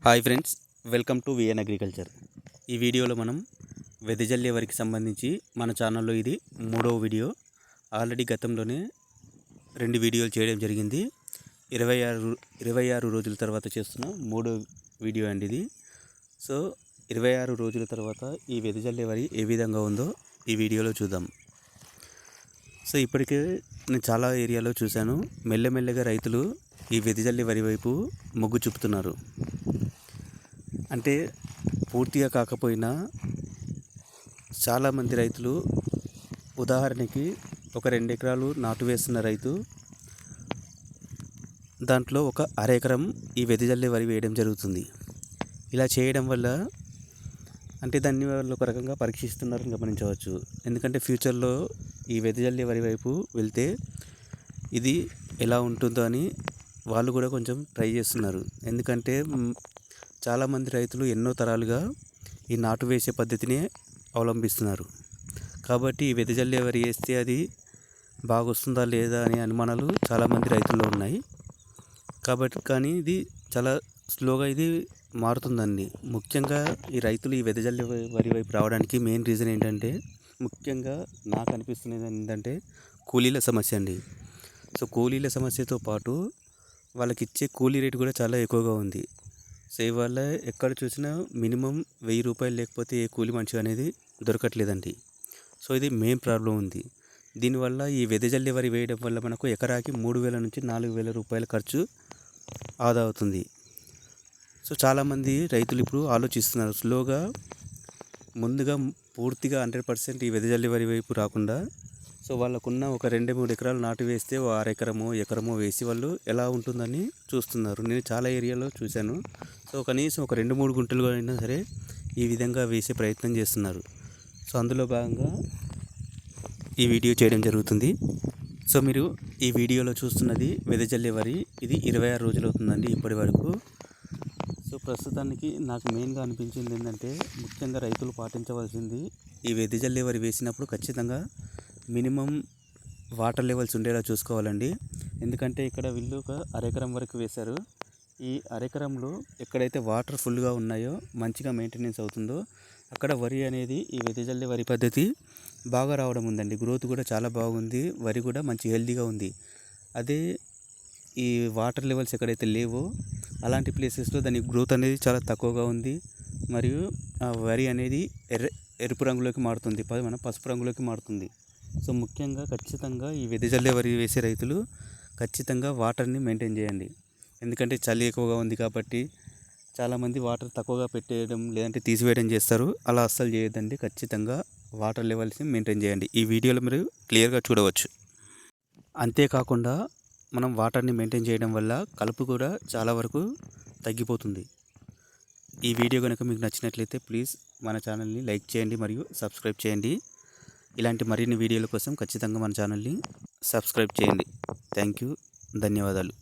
Hi friends, welcome to VN agriculture. ఈ వీడియోలో మనం వెదజల్లే వరికి సంబంధించి మన ఛానల్లో ఇది మూడవ వీడియో. ఆల్రెడీ గతంలోనే 2 వీడియోలు చేయడం జరిగింది. 26 రోజుల తర్వాత చేస్తున్న మూడో వీడియో అండి ఇది. సో 26 రోజుల తర్వాత ఈ వెదజల్లే వరి ఏ విధంగా ఉందో ఈ వీడియోలో చూద్దాం. సో ఇప్పటికే నేను చాలా ఏరియాలో చూశాను, మెల్లమెల్లగా రైతులు ఈ వెదజల్లే వరి వైపు మొగ్గు చూపుతున్నారు. అంటే పూర్తిగా కాకపోయినా చాలామంది రైతులు, ఉదాహరణకి ఒక 2 ఎకరాలు నాటు వేస్తున్న రైతు దాంట్లో ఒక అరెకరం ఈ వెదజల్లే వరి వేయడం జరుగుతుంది. ఇలా చేయడం వల్ల అంటే దాన్ని వాళ్ళు ఒక రకంగా పరీక్షిస్తున్నారని గమనించవచ్చు. ఎందుకంటే ఫ్యూచర్లో ఈ వెదజల్లే వరి వైపు వెళ్తే ఇది ఎలా ఉంటుందో అని వాళ్ళు కూడా కొంచెం ట్రై చేస్తున్నారు. ఎందుకంటే చాలామంది రైతులు ఎన్నో తరాలుగా ఈ నాటు వేసే పద్ధతినే అవలంబిస్తున్నారు. కాబట్టి ఈ వెదజల్లే వరి వేస్తే అది బాగా వస్తుందా లేదా అనే అనుమానాలు చాలామంది రైతుల్లో ఉన్నాయి. కాబట్టి కానీ ఇది చాలా స్లోగా ఇది మారుతుందండి. ముఖ్యంగా ఈ రైతులు ఈ వెదజల్లే వరి వైపు రావడానికి మెయిన్ రీజన్ ఏంటంటే, ముఖ్యంగా నాకు అనిపిస్తున్నది ఏంటంటే కూలీల సమస్య అండి. సో కూలీల సమస్యతో పాటు వాళ్ళకి ఇచ్చే కూలీ రేటు కూడా చాలా ఎక్కువగా ఉంది. సో ఇవాళ ఎక్కడ చూసినా మినిమం 1000 రూపాయలు లేకపోతే ఏ కూలి మనిషి అనేది దొరకట్లేదండి. సో ఇది మెయిన్ ప్రాబ్లం ఉంది. దీనివల్ల ఈ వెదజల్లే వరి వేయడం వల్ల మనకు ఎకరాకి 3000 నుంచి 4000 రూపాయల ఖర్చు ఆదా అవుతుంది. సో చాలామంది రైతులు ఇప్పుడు ఆలోచిస్తున్నారు స్లోగా, ముందుగా పూర్తిగా 100% ఈ వెదజల్లే వరి వైపు రాకుండా, సో వాళ్ళకున్న ఒక 2-3 ఎకరాలు నాటు వేస్తే ఎకరమో వేసి వాళ్ళు ఎలా ఉంటుందని చూస్తున్నారు. నేను చాలా ఏరియాలో చూశాను. సో కనీసం ఒక 2-3 గుంటలు అయినా సరే ఈ విధంగా వేసే ప్రయత్నం చేస్తున్నారు. సో అందులో భాగంగా ఈ వీడియో చేయడం జరుగుతుంది. సో మీరు ఈ వీడియోలో చూస్తున్నది వెదజల్లే వరి. ఇది 26 రోజులు అవుతుందండి ఇప్పటి వరకు. సో ప్రస్తుతానికి నాకు మెయిన్గా అనిపించింది ఏంటంటే, ముఖ్యంగా రైతులు పాటించవలసింది, ఈ వెదజల్లే వరి వేసినప్పుడు ఖచ్చితంగా మినిమం వాటర్ లెవెల్స్ ఉండేలా చూసుకోవాలండి. ఎందుకంటే ఇక్కడ వీళ్ళు ఒక అరెకరం వరకు వేశారు. ఈ అరెకరంలో ఎక్కడైతే వాటర్ ఫుల్గా ఉన్నాయో, మంచిగా మెయింటెనెన్స్ అవుతుందో అక్కడ వరి అనేది ఈ వెదజల్లే వరి పద్ధతి బాగా రావడం ఉందండి. గ్రోత్ కూడా చాలా బాగుంది, వరి కూడా మంచి హెల్తీగా ఉంది. అదే ఈ వాటర్ లెవెల్స్ ఎక్కడైతే లేవో అలాంటి ప్లేసెస్లో దాని గ్రోత్ అనేది చాలా తక్కువగా ఉంది. మరియు ఆ వరి అనేది ఎరుపు రంగులోకి మారుతుంది, మన పసుపు రంగులోకి మారుతుంది. సో ముఖ్యంగా ఖచ్చితంగా ఈ వెదజల్లే వరి వేసే రైతులు ఖచ్చితంగా వాటర్ని మెయింటైన్ చేయండి. ఎందుకంటే చలి ఎక్కువగా ఉంది కాబట్టి చాలామంది వాటర్ తక్కువగా పెట్టేయడం లేదంటే తీసివేయడం చేస్తారు. అలా అస్సలు చేయొద్దండి. ఖచ్చితంగా వాటర్ లెవెల్స్ని మెయింటైన్ చేయండి. ఈ వీడియోలో మీరు క్లియర్గా చూడవచ్చు. అంతేకాకుండా మనం వాటర్ని మెయింటైన్ చేయడం వల్ల కలుపు కూడా చాలా వరకు తగ్గిపోతుంది. ఈ వీడియో కనుక మీకు నచ్చినట్లయితే ప్లీజ్ మన ఛానల్ని లైక్ చేయండి మరియు సబ్స్క్రైబ్ చేయండి. ఇలాంటి మరిన్ని వీడియోల కోసం ఖచ్చితంగా మన ఛానల్ని సబ్స్క్రైబ్ చేయండి. థ్యాంక్ యూ, ధన్యవాదాలు.